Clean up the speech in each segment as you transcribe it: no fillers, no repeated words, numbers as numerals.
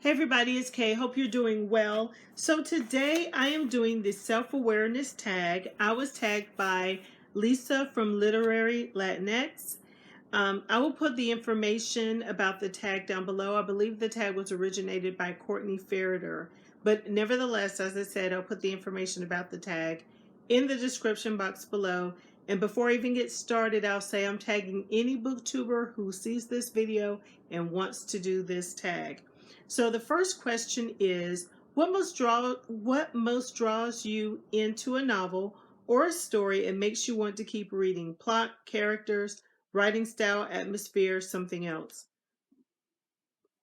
Hey everybody, it's Kay. Hope you're doing well. So today I am doing the self-awareness tag. I was tagged by Lisa from Literary Latinax. I will put the information about the tag down below. I believe the tag was originated by Courtney Ferreter. But nevertheless, as I said, I'll put the information about the tag in the description box below. And before I even get started, I'll say I'm tagging any booktuber who sees this video and wants to do this tag. So the first question is, what most draws you into a novel or a story and makes you want to keep reading? Plot, characters, writing style, atmosphere, something else?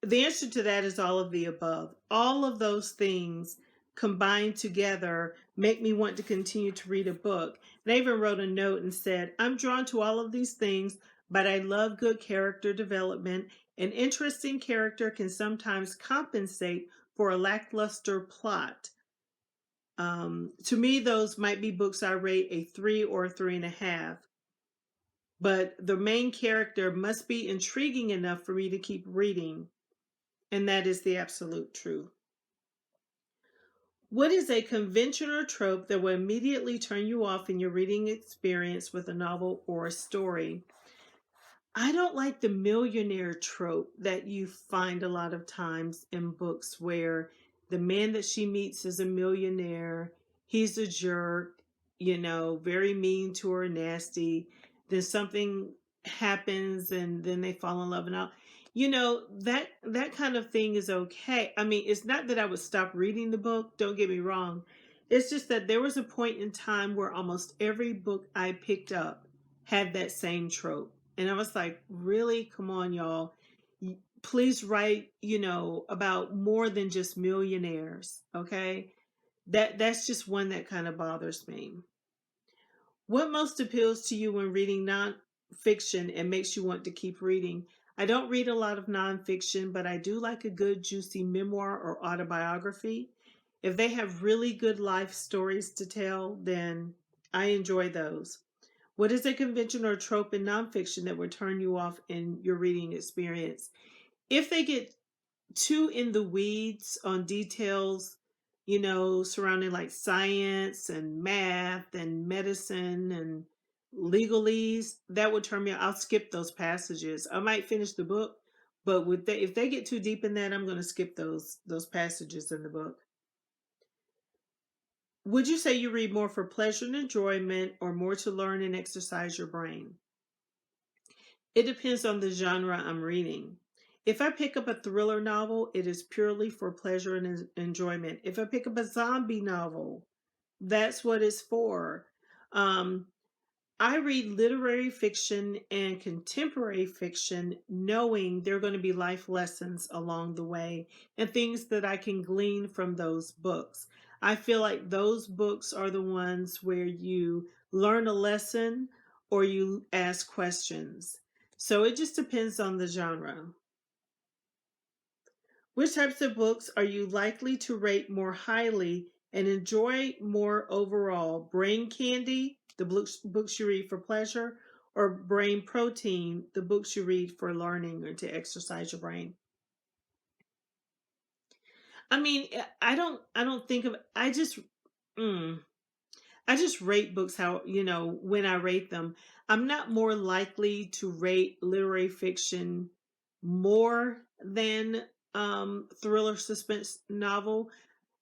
The answer to that is all of the above. All of those things combined together make me want to continue to read a book. And I even wrote a note and said, I'm drawn to all of these things, but I love good character development. An interesting character can sometimes compensate for a lackluster plot. To me, those might be books I rate a 3 or a 3.5. But the main character must be intriguing enough for me to keep reading. And that is the absolute truth. What is a convention or trope that will immediately turn you off in your reading experience with a novel or a story? I don't like the millionaire trope that you find a lot of times in books where the man that she meets is a millionaire. He's a jerk, very mean to her, nasty. Then something happens and then they fall in love and all. That kind of thing is okay. I mean, it's not that I would stop reading the book, don't get me wrong. It's just that there was a point in time where almost every book I picked up had that same trope. And I was like, really? Come on, y'all. Please write, about more than just millionaires, okay? That's just one that kind of bothers me. What most appeals to you when reading nonfiction and makes you want to keep reading? I don't read a lot of nonfiction, but I do like a good, juicy memoir or autobiography. If they have really good life stories to tell, then I enjoy those. What is a convention or trope in nonfiction that would turn you off in your reading experience? If they get too in the weeds on details, surrounding like science and math and medicine and legalese, that would turn me off. I'll skip those passages. I might finish the book, but if they get too deep in that, I'm going to skip those passages in the book. Would you say you read more for pleasure and enjoyment or more to learn and exercise your brain? It depends on the genre I'm reading. If I pick up a thriller novel, it is purely for pleasure and enjoyment. If I pick up a zombie novel, that's what it's for. Um, I read literary fiction and contemporary fiction knowing there are going to be life lessons along the way and things that I can glean from those books. I feel like those books are the ones where you learn a lesson or you ask questions. So it just depends on the genre. Which types of books are you likely to rate more highly and enjoy more overall? Brain candy, the books you read for pleasure, or brain protein, the books you read for learning or to exercise your brain? I mean, I don't think of mm, I just rate books how, when I rate them. I'm not more likely to rate literary fiction more than thriller suspense novel.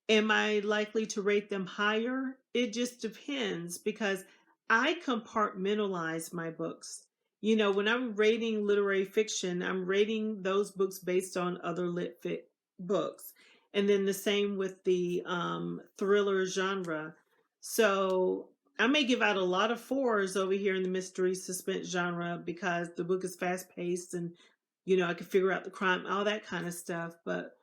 Am I likely to rate them higher? It just depends because I compartmentalize my books. When I'm rating literary fiction, I'm rating those books based on other books. And then the same with the thriller genre. So I may give out a lot of fours over here in the mystery suspense genre because the book is fast paced and, I can figure out the crime, all that kind of stuff. But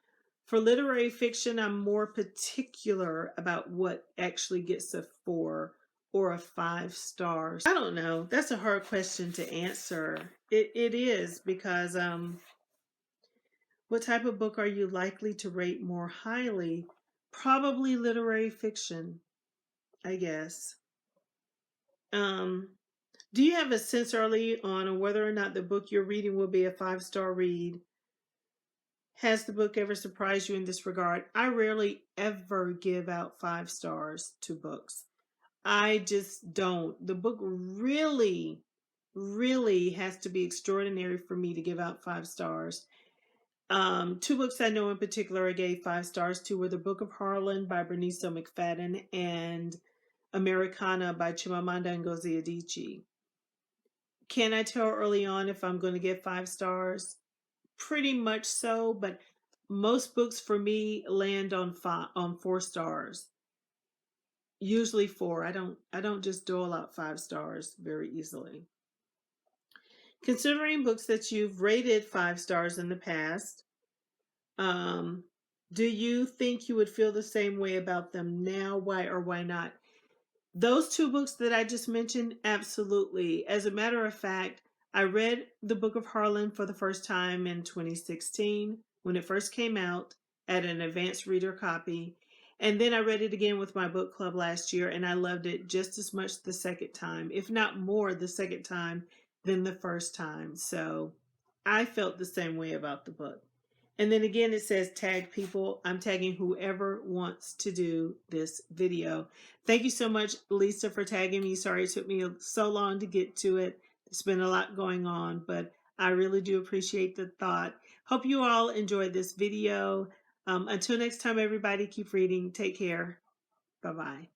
for literary fiction, I'm more particular about what actually gets a 4 or a 5 stars. I don't know. That's a hard question to answer. It is because what type of book are you likely to rate more highly? Probably literary fiction, I guess. Um, do you have a sense early on whether or not the book you're reading will be a 5-star read? Has the book ever surprised you in this regard? I rarely ever give out 5 stars to books. I just don't. The book really, really has to be extraordinary for me to give out 5 stars. Two books I know in particular I gave 5 stars to were The Book of Harlan by Bernice McFadden and Americana by Chimamanda Ngozi Adichie. Can I tell early on if I'm going to get 5 stars? Pretty much so, but most books for me land on 4 stars. Usually 4. I don't just dole out 5 stars very easily. Considering books that you've rated 5 stars in the past, um, do you think you would feel the same way about them now? Why or why not? Those 2 books that I just mentioned, absolutely. As a matter of fact, I read the Book of Harlan for the first time in 2016 when it first came out at an advanced reader copy. And then I read it again with my book club last year, and I loved it just as much the second time, if not more the second time than the first time. So I felt the same way about the book. And then again, it says tag people. I'm tagging whoever wants to do this video. Thank you so much, Lisa, for tagging me. Sorry it took me so long to get to it. There's been a lot going on, but I really do appreciate the thought. Hope you all enjoyed this video. Until next time, everybody, keep reading. Take care. Bye-bye.